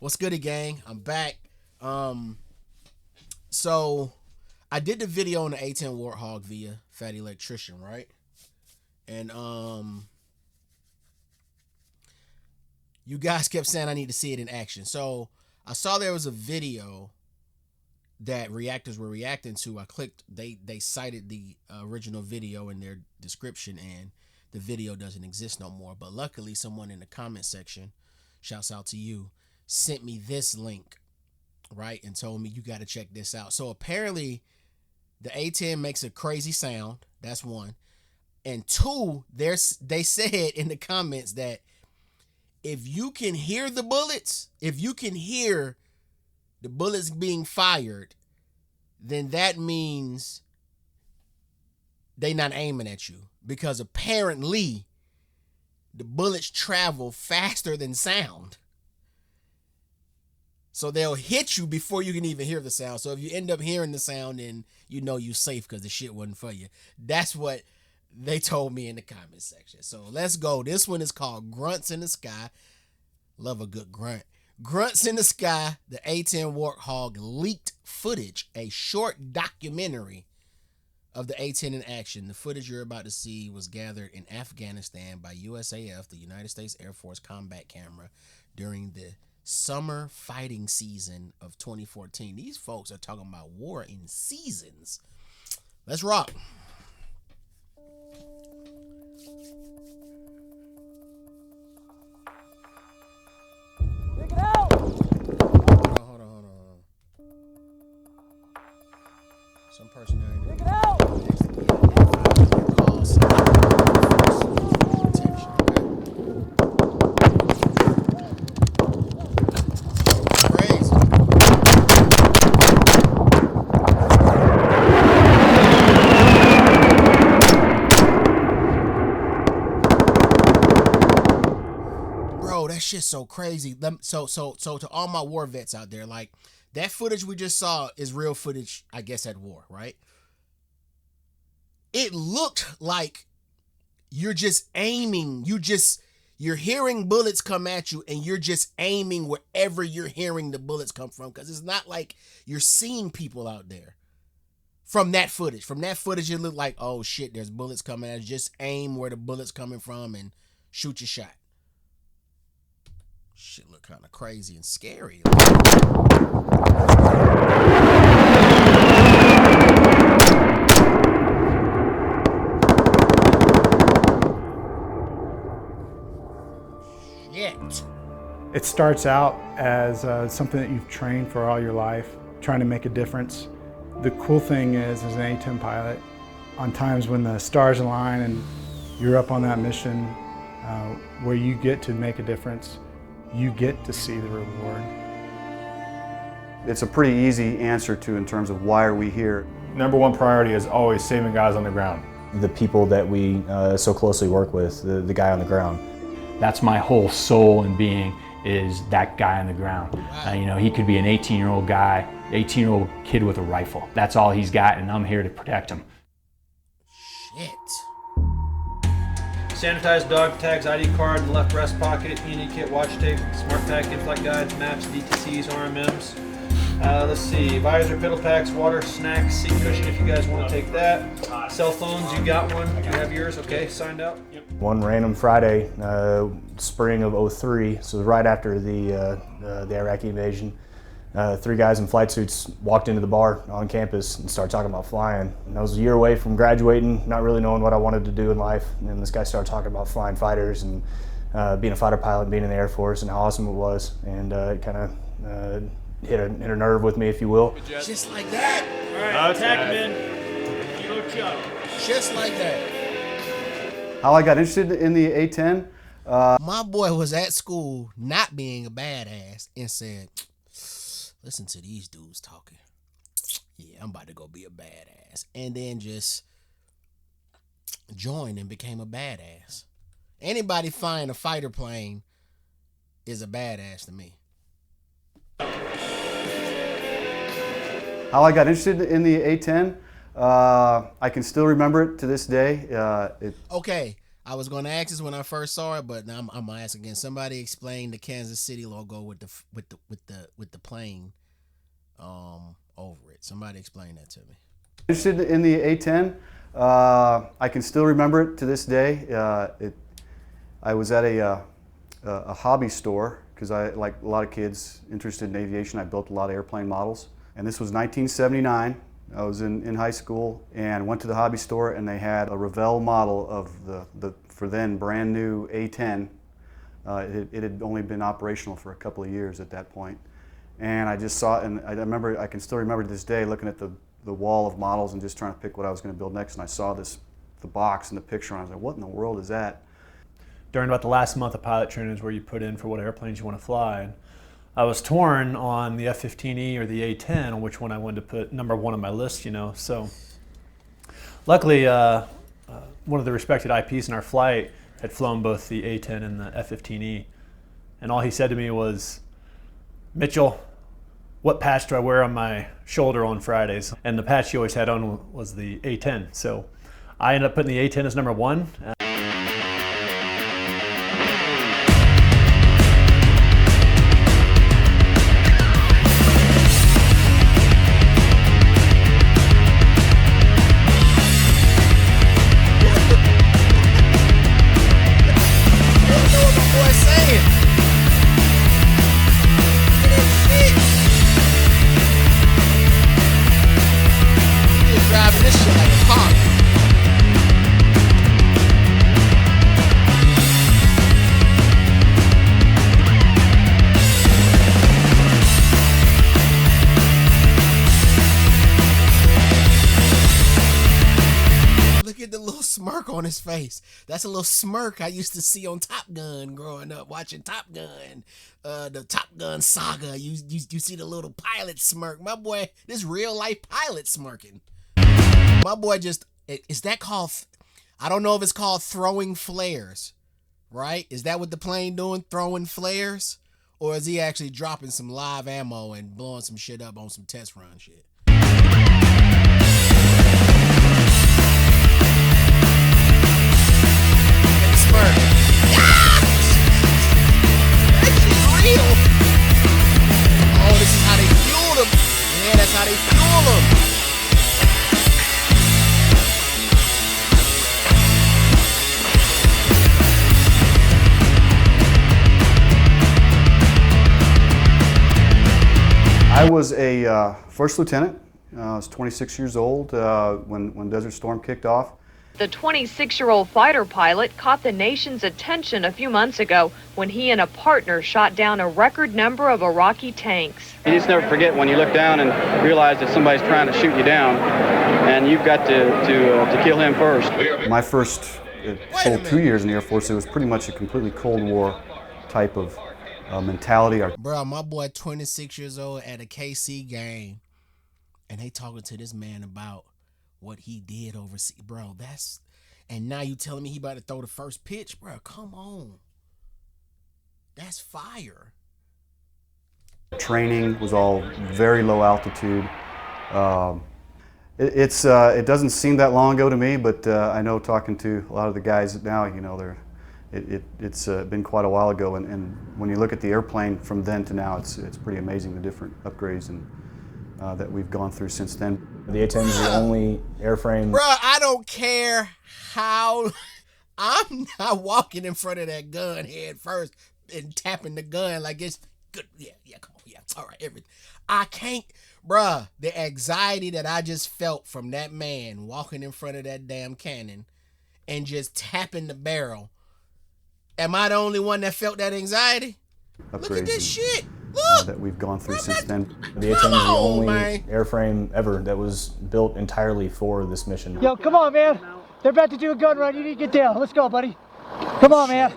What's good, gang? I'm back. So I did the video on the A10 Warthog via Fat Electrician, right? And you guys kept saying I need to see it in action. So I saw there was a video that reactors were reacting to. I clicked, they cited the original video in their description, and the video doesn't exist no more. But luckily someone in the comment section, shouts out to you, sent me this link, right, and told me you got to check this out. So apparently the A10 makes a crazy sound. That's one. And two, they said in the comments that if you can hear the bullets, if you can hear the bullets being fired, then that means they not aiming at you, because apparently the bullets travel faster than sound. So they'll hit you before you can even hear the sound. So if you end up hearing the sound, then you know you're safe because the shit wasn't for you. That's what they told me in the comment section. So let's go. This one is called Grunts in the Sky. Love a good grunt. Grunts in the Sky, the A10 Warthog leaked footage, a short documentary of the A10 in action. The footage you're about to see was gathered in Afghanistan by USAF, the United States Air Force Combat Camera, during the summer fighting season of 2014. These folks are talking about war in seasons. Let's rock. Take it out! Hold on. Some person there. Take it out! That shit's so crazy. So to all my war vets out there, like, that footage we just saw is real footage, I guess, at war, right? It looked like you're just aiming. You're hearing bullets come at you, and you're just aiming wherever you're hearing the bullets come from, because it's not like you're seeing people out there. From that footage, it looked like, oh shit, there's bullets coming at you. Just aim where the bullets coming from and shoot your shot. Shit look kind of crazy and scary. Shit. It starts out as something that you've trained for all your life, trying to make a difference. The cool thing is, as an A10 pilot, on times when the stars align and you're up on that mission where you get to make a difference, you get to see the reward. It's a pretty easy answer to in terms of why are we here. Number one priority is always saving guys on the ground. The people that we so closely work with, the guy on the ground. That's my whole soul and being, is that guy on the ground. You know, he could be an 18-year-old guy, 18-year-old kid with a rifle. That's all he's got, and I'm here to protect him. Shit. Sanitized dog tags, ID card in the left breast pocket, E&E kit, watch tape, smart pack, in-flight guides, maps, DTCs, RMMs. Let's see, visor, pedal packs, water, snacks, seat cushion if you guys want to take that. Cell phones, you got one. Do you have yours? Okay, signed out. Yep. One random Friday, spring of '03, so right after the Iraqi invasion, three guys in flight suits walked into the bar on campus and started talking about flying. And I was a year away from graduating, not really knowing what I wanted to do in life. And this guy started talking about flying fighters and being a fighter pilot, being in the Air Force, and how awesome it was. And it kind of hit a nerve with me, if you will. Just like that. All right, attack men. Kilo Chuck. Just like that. How I got interested in the A10? My boy was at school not being a badass and said, listen to these dudes talking. Yeah, I'm about to go be a badass. And then just joined and became a badass. Anybody flying a fighter plane is a badass to me. How I got interested in the A10? I can still remember it to this day. Okay, I was going to ask this when I first saw it, but now I'm gonna ask again. Somebody explain the Kansas City logo with the plane over it. Somebody explain that to me. Interested in the A10. I can still remember it to this day. I was at a hobby store because I, like a lot of kids interested in aviation, I built a lot of airplane models. And this was 1979. I was in high school and went to the hobby store, and they had a Revell model of the for then brand new A10. It had only been operational for a couple of years at that point. And I just saw it, and I can still remember to this day looking at the wall of models and just trying to pick what I was going to build next. And I saw the box and the picture, and I was like, what in the world is that? During about the last month of pilot training is where you put in for what airplanes you want to fly. And I was torn on the F-15E or the A-10, on which one I wanted to put number one on my list, you know. So luckily, one of the respected IPs in our flight had flown both the A-10 and the F-15E. And all he said to me was, Mitchell, what patch do I wear on my shoulder on Fridays? And the patch he always had on was the A-10. So I ended up putting the A-10 as number one. Smirk on his face. That's a little smirk I used to see on Top Gun growing up, watching Top Gun, the Top Gun saga. You see the little pilot smirk. My boy, this real life pilot smirking. My boy just, is that called, I don't know if it's called throwing flares, right? Is that what the plane doing, throwing flares? Or is he actually dropping some live ammo and blowing some shit up on some test run shit? Smirk. Ah! That shit's real. Oh, this is how they fuel them. Yeah, that's how they fuel them. I was a first lieutenant. I was 26 years old when Desert Storm kicked off. The 26-year-old fighter pilot caught the nation's attention a few months ago when he and a partner shot down a record number of Iraqi tanks. You just never forget when you look down and realize that somebody's trying to shoot you down, and you've got to kill him first. My first full 2 years in the Air Force, it was pretty much a completely Cold War type of mentality. Bro, my boy 26 years old at a KC game, and they talking to this man about what he did overseas. Bro, that's, and now you telling me he about to throw the first pitch? Bro, come on. That's fire. Training was all very low altitude. It doesn't seem that long ago to me, but I know talking to a lot of the guys now, you know, it's been quite a while ago, and when you look at the airplane from then to now, it's pretty amazing the different upgrades and that we've gone through since then. The A10 is the only airframe. Bro, I don't care how, I'm not walking in front of that gun head first and tapping the gun like it's good. Yeah, come on, yeah, all right, everything. I can't, bruh, the anxiety that I just felt from that man walking in front of that damn cannon and just tapping the barrel. Am I the only one that felt that anxiety? Look at this shit. Look! That we've gone through since then. The A10 is the only airframe ever that was built entirely for this mission. Yo, come on, man. They're about to do a gun run. You need to get down. Let's go, buddy. Come on, man.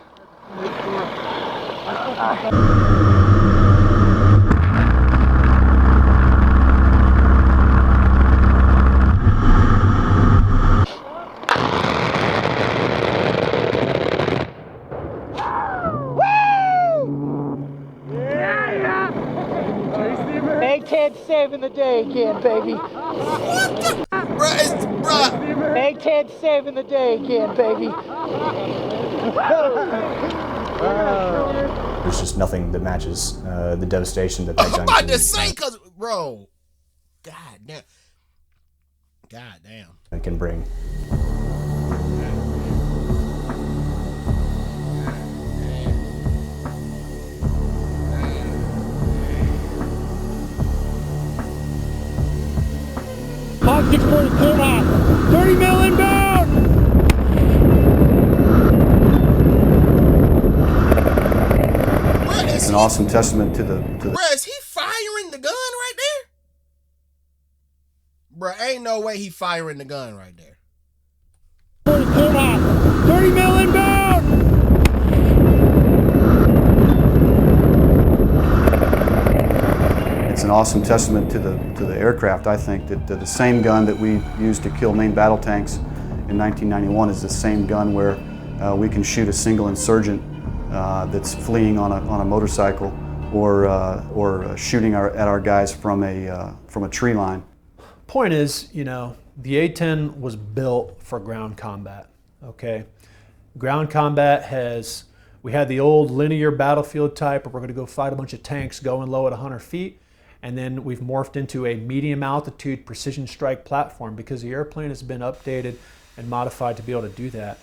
A10 saving the day again, baby. Bruh, A10 saving the day again, baby. There's just nothing that matches the devastation that I'm about to say, cause bro, God damn. It can bring. Hawk 640 clear hot. 30 mil inbound. It's an awesome testament to the. Bruh, is he firing the gun right there? Bruh, ain't no way he firing the gun right there. 40 clear hot. 30 mil inbound. It's an awesome testament to the aircraft. I think that the same gun that we used to kill main battle tanks in 1991 is the same gun where we can shoot a single insurgent that's fleeing on a motorcycle, or shooting at our guys from a tree line. Point is, you know, the A10 was built for ground combat. Okay, ground combat we had the old linear battlefield type where we're going to go fight a bunch of tanks going low at 100 feet. And then we've morphed into a medium altitude precision strike platform because the airplane has been updated and modified to be able to do that.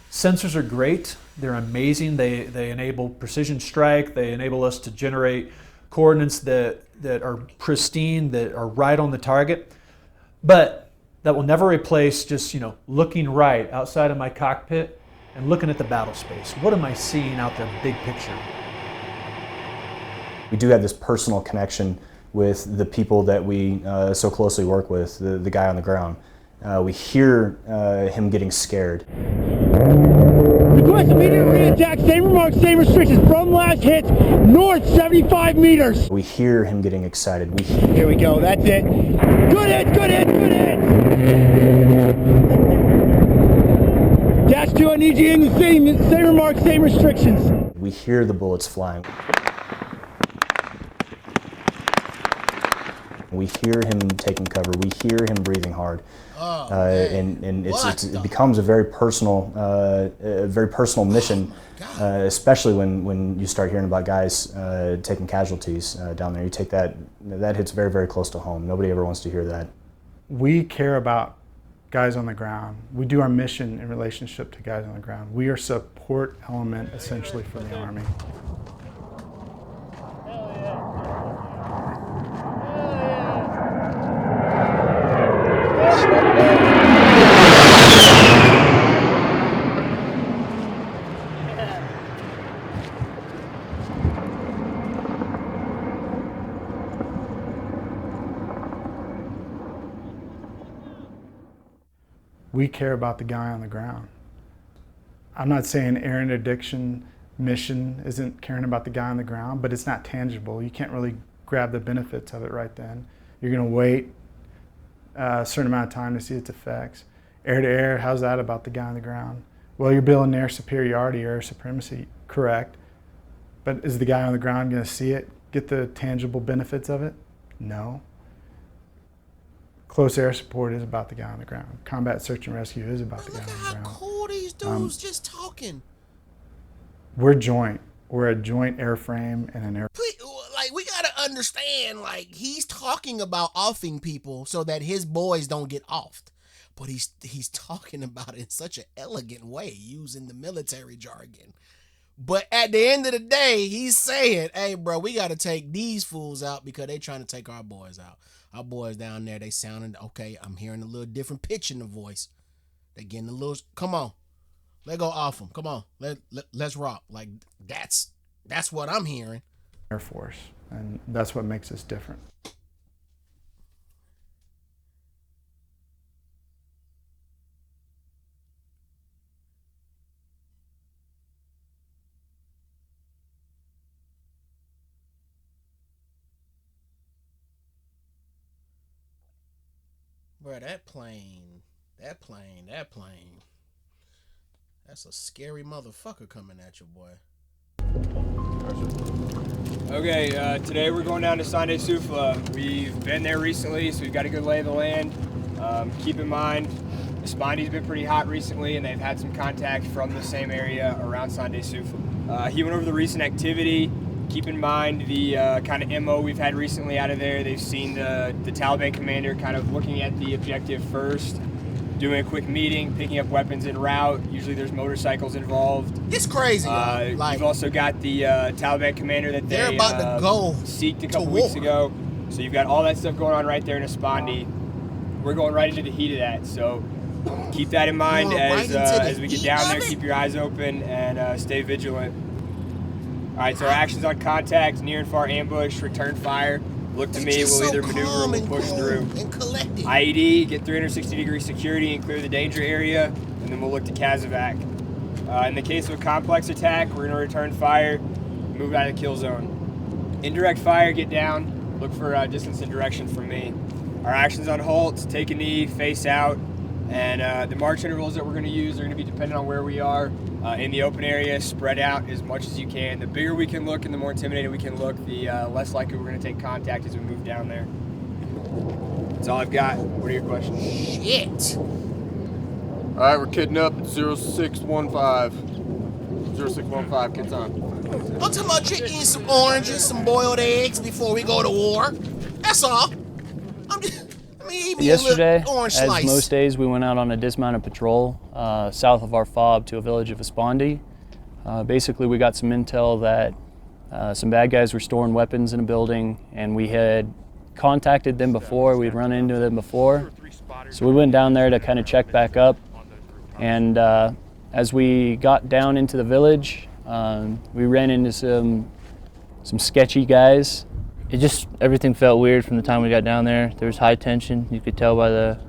Sensors are great. They're amazing. They enable precision strike. They enable us to generate coordinates that are pristine, that are right on the target. But that will never replace just, you know, looking right outside of my cockpit and looking at the battle space. What am I seeing out there, big picture? We do have this personal connection with the people that we so closely work with, the guy on the ground. We hear him getting scared. Request immediate re-attack, same remarks, same restrictions, from last hit, north 75 meters. We hear him getting excited. Here we go, that's it. Good hit, good hit, good hit. Dash 2, I need you in the same remarks, same restrictions. We hear the bullets flying. We hear him taking cover. We hear him breathing hard, and it becomes a very personal mission, especially when you start hearing about guys taking casualties down there. You take that hits very, very close to home. Nobody ever wants to hear that. We care about guys on the ground. We do our mission in relationship to guys on the ground. We are support element essentially for the Army. We care about the guy on the ground. I'm not saying air interdiction mission isn't caring about the guy on the ground, but it's not tangible. You can't really grab the benefits of it right then. You're going to wait a certain amount of time to see its effects. Air to air, how's that about the guy on the ground? Well, you're building air superiority, air supremacy, correct. But is the guy on the ground going to see it, get the tangible benefits of it? No. Close air support is about the guy on the ground. Combat search and rescue is about the guy on the ground. How cool these dudes just talking. We're joint. We're a joint airframe and an air. Like, we gotta understand, like, he's talking about offing people so that his boys don't get offed. But he's talking about it in such an elegant way, using the military jargon. But at the end of the day, he's saying, hey, bro, we gotta take these fools out because they trying to take our boys out. Our boys down there, they sounding, okay, I'm hearing a little different pitch in the voice. They getting a little, come on. Let go off them. Come on. Let's rock. Like, that's what I'm hearing. Air Force, and that's what makes us different. Bro, that plane. That's a scary motherfucker coming at you, boy. Okay, today we're going down to Sande Sufla. We've been there recently, so we've got a good lay of the land. Keep in mind, the Spondy's been pretty hot recently, and they've had some contact from the same area around Sande Sufu. He went over the recent activity. Keep in mind the kind of MO we've had recently out of there. They've seen the Taliban commander kind of looking at the objective first, doing a quick meeting, picking up weapons en route. Usually there's motorcycles involved. It's crazy. You've also got the Taliban commander that they're about to go seeked a couple weeks ago. So you've got all that stuff going on right there in Espandi. We're going right into the heat of that. So keep that in mind as we get down there. Keep your eyes open and stay vigilant. All right, so our actions on contact, near and far ambush, return fire. Look to me, we'll either maneuver or we'll push through. IED, get 360-degree security and clear the danger area, and then we'll look to Casevac. In the case of a complex attack, we're going to return fire, move out of the kill zone. Indirect fire, get down, look for distance and direction from me. Our actions on halts, take a knee, face out, and the march intervals that we're going to use are going to be dependent on where we are. In the open area, spread out as much as you can. The bigger we can look and the more intimidated we can look, the less likely we're going to take contact as we move down there. That's all I've got. What are your questions? Shit. All right, we're kidding up at 0615. 0615, kids on. I'm talking about chicken, some oranges, some boiled eggs before we go to war. That's all. Yesterday, as most days, we went out on a dismounted patrol south of our fob to a village of Espandi. Basically, we got some intel that some bad guys were storing weapons in a building, and we had contacted them before. We'd run into them before. So we went down there to kind of check back up. And as we got down into the village, we ran into some sketchy guys. Everything felt weird from the time we got down there. There was high tension. You could tell by the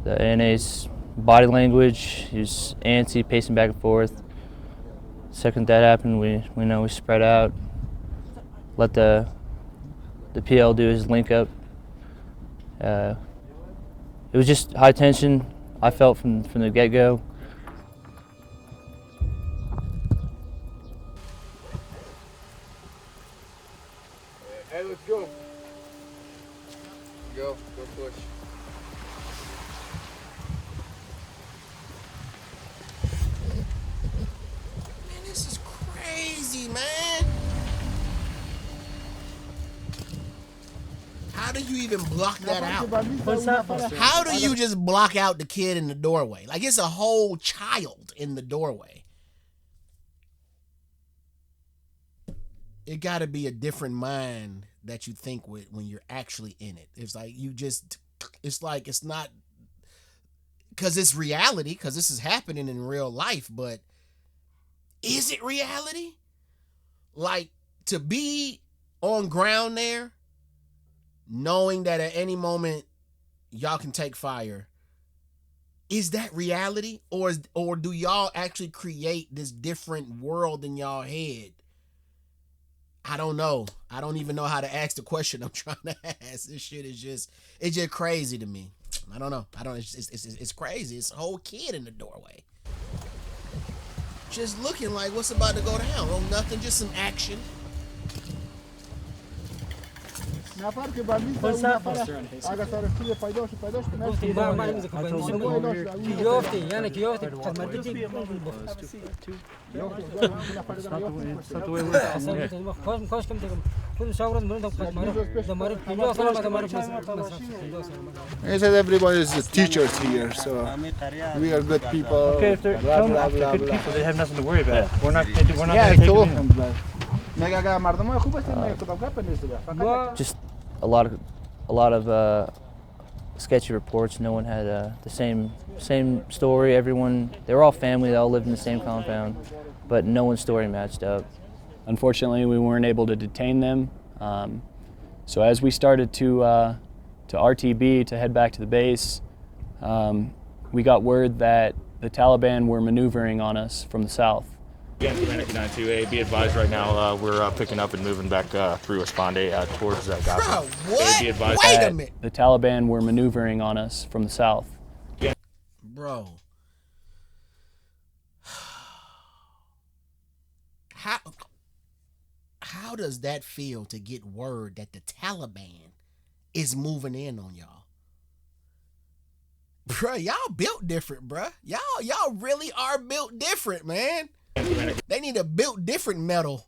ANA's body language. He was antsy, pacing back and forth. Second that happened, we spread out, let the PL do his link up. It was just high tension. I felt from the get-go. Hey, let's go. Go push. Man, this is crazy, man. How do you even block that out? How do you just block out the kid in the doorway? Like, it's a whole child in the doorway. It got to be a different mind that you think with when you're actually in it. It's like it's not, because it's reality, because this is happening in real life, but is it reality? Like, to be on ground there, knowing that at any moment y'all can take fire, is that reality? Or do y'all actually create this different world in y'all head? I don't know. I don't even know how to ask the question I'm trying to ask. This shit is just crazy to me. I don't know. It's crazy. It's a whole kid in the doorway, just looking like what's about to go down. Oh, nothing, just some action. They said everybody is teachers here, so we are good people. Okay, if they're good people, they have nothing to worry about. We're not going to I told them. Just a lot of sketchy reports. No one had the same story. They were all family. They all lived in the same compound, but no one's story matched up. Unfortunately, we weren't able to detain them. So as we started to RTB to head back to the base, we got word that the Taliban were maneuvering on us from the south. Again, Atlantic 92A, be advised right now we're picking up and moving back through Espandi towards Gaza. Bro, what? Be advised Wait a minute. The Taliban were maneuvering on us from the south. Bro. How does that feel to get word that the Taliban is moving in on y'all? Bruh, y'all built different, bruh. Y'all really are built different, man. They need a built different medal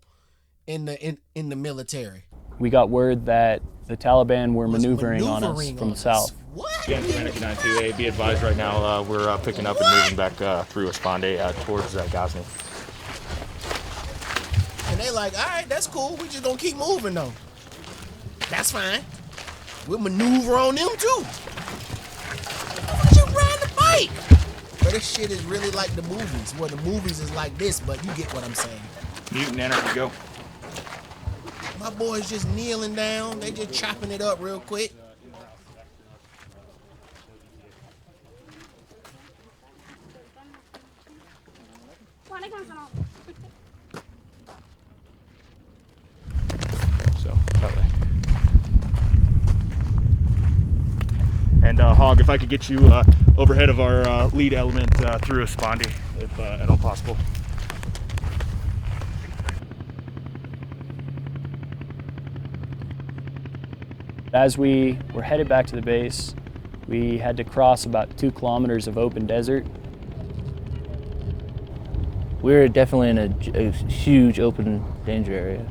in the military. We got word that the Taliban were maneuvering on us from the south. What? Yeah, Commander 92A, be advised right now we're picking up and moving back through Esponde towards Ghazni. And they like, all right, that's cool. We just gonna keep moving though. That's fine. We'll maneuver on them too. Why don't you ride the bike? But this shit is really like the movies. Well, the movies is like this, but you get what I'm saying. Mutant energy, go. My boys just kneeling down. They just chopping it up real quick. So, that way. And Hog, if I could get you overhead of our lead element through Esponde, if at all possible. As we were headed back to the base, we had to cross about 2 kilometers of open desert. We were definitely in a huge open danger area.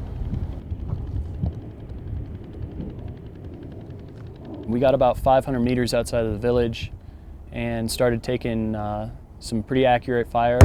We got about 500 meters outside of the village and started taking some pretty accurate fire.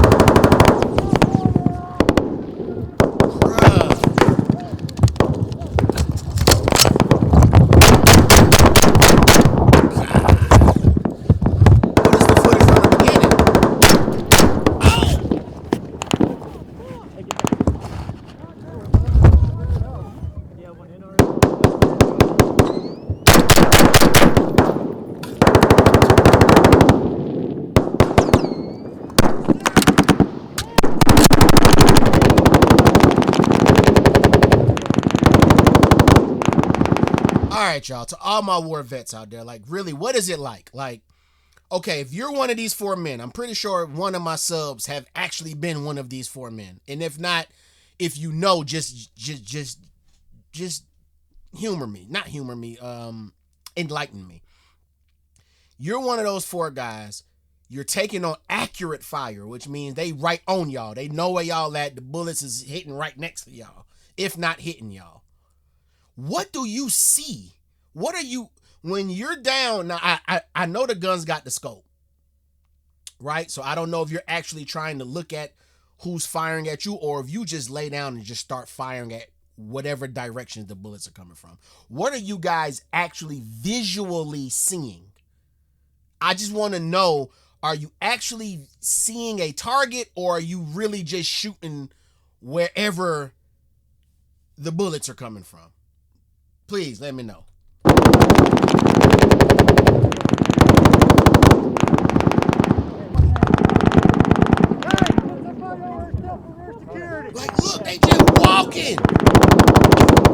All right, y'all, to all my war vets out there, like, really, what is it like? Like, okay, if you're one of these 4 men, I'm pretty sure one of my subs have actually been one of these 4 men. And if not, if you know, just humor me. Not humor me, enlighten me. You're one of those 4 guys. You're taking on accurate fire, which means they right on y'all. They know where y'all at. The bullets is hitting right next to y'all, if not hitting y'all. What do you see? What are you, when you're down, now I know the gun's got the scope, right? So I don't know if you're actually trying to look at who's firing at you or if you just lay down and just start firing at whatever direction the bullets are coming from. What are you guys actually visually seeing? I just want to know, are you actually seeing a target or are you really just shooting wherever the bullets are coming from? Please let me know. Like, look, they just walking.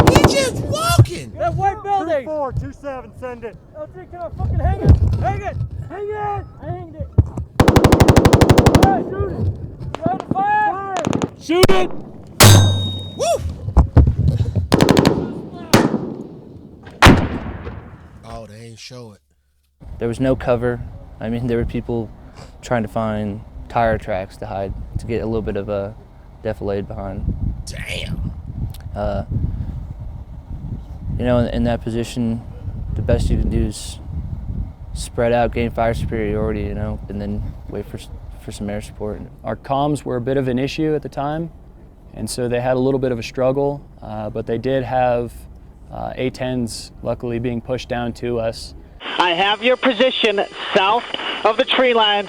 They just walking. That white building. 2427, send it. LT, come on, fucking hang it. Hang it. Hang it. I hanged it. All right, shoot it. Try to fire. Shoot it. Woo. Oh, they ain't show it. There was no cover. I mean, there were people trying to find tire tracks to hide, to get a little bit of a defilade behind. Damn. You know, in that position, the best you can do is spread out, gain fire superiority, you know, and then wait for some air support. Our comms were a bit of an issue at the time, and so they had a little bit of a struggle, but they did have A10s luckily being pushed down to us. I have your position south of the tree line.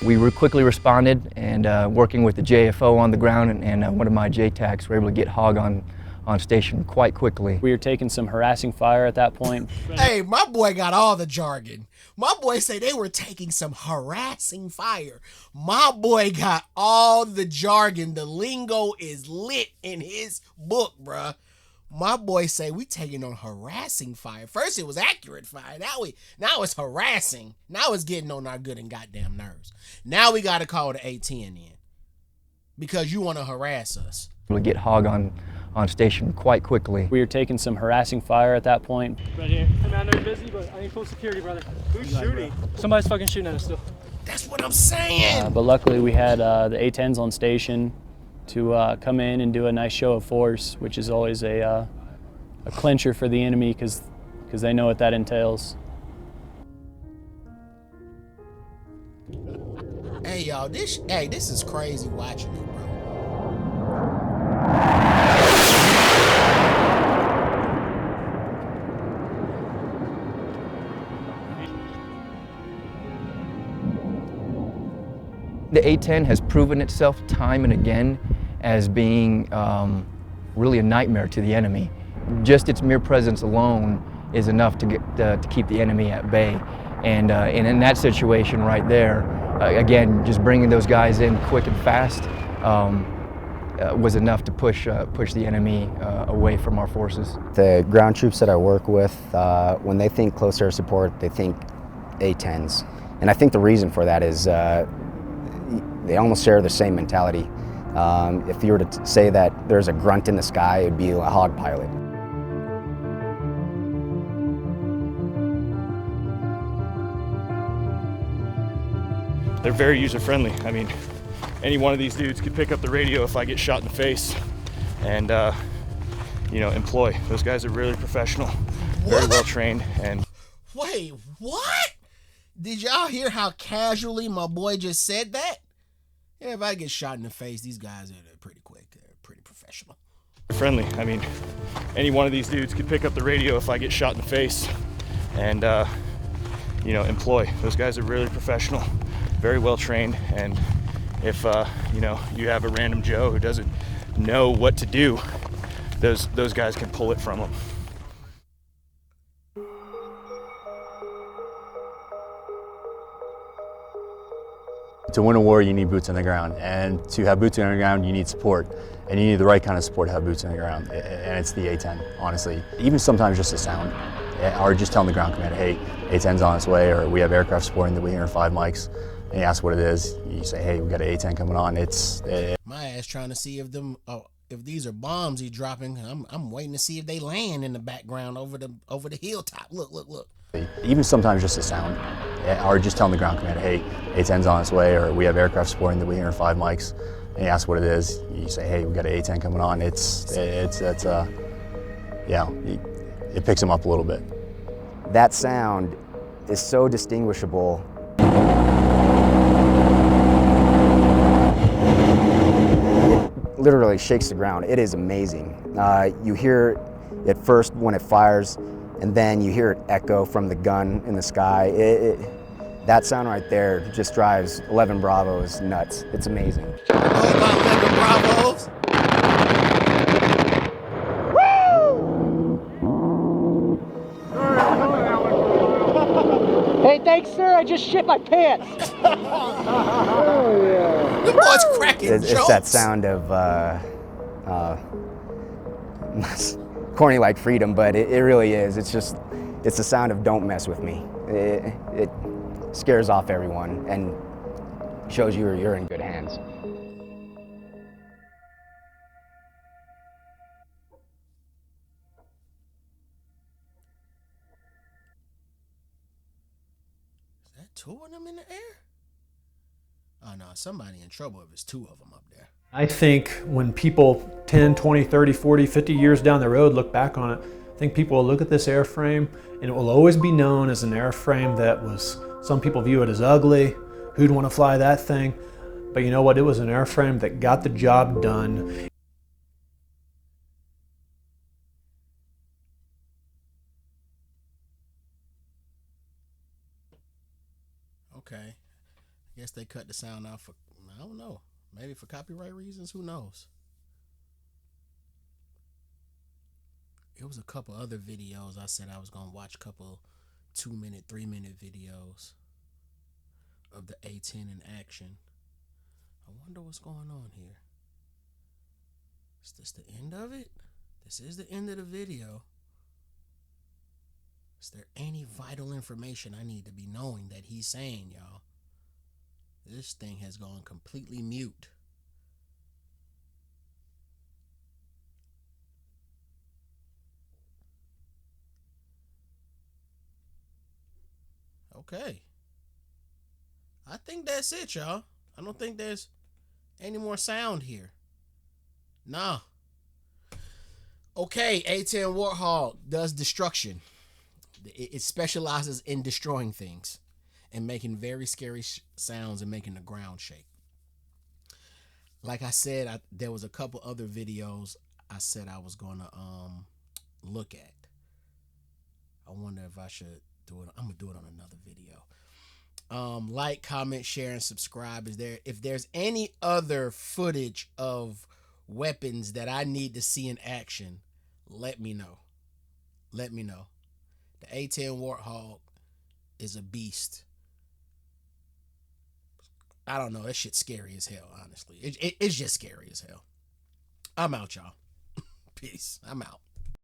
We quickly responded and working with the JFO on the ground and one of my JTACs were able to get Hog on station quite quickly. We were taking some harassing fire at that point. Hey, my boy got all the jargon. My boy say they were taking some harassing fire. My boy got all the jargon. The lingo is lit in his book, bruh. My boy say we taking on harassing fire. First it was accurate fire. Now it's harassing. Now it's getting on our good and goddamn nerves. Now we got to call the A10 in because you want to harass us. We'll get Hog on on station quite quickly. We were taking some harassing fire at that point. Right here. Hey man, they're busy, but I need full security, brother. Who's shooting? Somebody's fucking shooting at us still. That's what I'm saying. But luckily we had the A10s on station to come in and do a nice show of force, which is always a clincher for the enemy because they know what that entails. Hey y'all, this is crazy watching it, bro. The A10 has proven itself time and again as being really a nightmare to the enemy. Just its mere presence alone is enough to keep the enemy at bay. And in that situation right there, again, just bringing those guys in quick and fast was enough to push the enemy away from our forces. The ground troops that I work with, when they think close air support, they think A10s. And I think the reason for that is they almost share the same mentality. If you were to say that there's a grunt in the sky, it'd be a hog pilot. They're very user-friendly. I mean, any one of these dudes could pick up the radio if I get shot in the face and, you know, employ. Those guys are really professional, very well trained, and... Wait, what? Did y'all hear how casually my boy just said that? Yeah, if I get shot in the face, these guys are pretty quick. They're pretty professional. Friendly. I mean, any one of these dudes could pick up the radio if I get shot in the face and, you know, employ. Those guys are really professional, very well trained, and if, you know, you have a random Joe who doesn't know what to do, those guys can pull it from them. To win a war, you need boots on the ground, and to have boots on the ground, you need support, and you need the right kind of support to have boots on the ground, and it's the A10, honestly. Even sometimes just a sound, or just telling the ground commander, hey, A10's on its way, or we have aircraft supporting the Wheeler 5 mics, and you ask what it is, you say, hey, we got an A10 coming on. My ass trying to see if these are bombs he's dropping. I'm waiting to see if they land in the background over the hilltop. Look. Even sometimes just a sound, or just telling the ground commander, hey, A10's on its way, or we have aircraft supporting the Wheeler 5 mics, and you ask what it is, you say, hey, we got an A10 coming on. Yeah, it picks them up a little bit. That sound is so distinguishable. It literally shakes the ground. It is amazing. You hear it first when it fires, and then you hear it echo from the gun in the sky. That sound right there just drives 11 Bravos nuts. It's amazing. All about 11 Bravos. Hey, thanks, sir. I just shit my pants. Oh, yeah. The boy's cracking jokes. It's that sound of corny like freedom, but it really is. It's the sound of don't mess with me. It scares off everyone and shows you you're in good hands. Is that two of them in the air? Oh no, somebody in trouble if it's two of them up there. I think when people 10, 20, 30, 40, 50 years down the road look back on it, I think people will look at this airframe and it will always be known as an airframe that was, some people view it as ugly, who'd want to fly that thing? But you know what, it was an airframe that got the job done. Okay, I guess they cut the sound out for, I don't know, maybe for copyright reasons, who knows? It was a couple other videos I said I was gonna watch, a couple 2-minute, 3-minute videos of the A10 in action. I wonder what's going on here. Is this the end of it? This is the end of the video. Is there any vital information I need to be knowing that he's saying, y'all? This thing has gone completely mute. Okay. I think that's it, y'all. I don't think there's any more sound here. Nah. Okay, A10 Warthog does destruction. It specializes in destroying things and making very scary sounds and making the ground shake. Like I said, there was a couple other videos I said I was going to look at. I wonder if I should do it. I'm going to do it on another video. Like, comment, share, and subscribe. If there's any other footage of weapons that I need to see in action, let me know. Let me know. The A10 Warthog is a beast. I don't know. That shit's scary as hell, honestly. It's just scary as hell. I'm out, y'all. Peace. I'm out.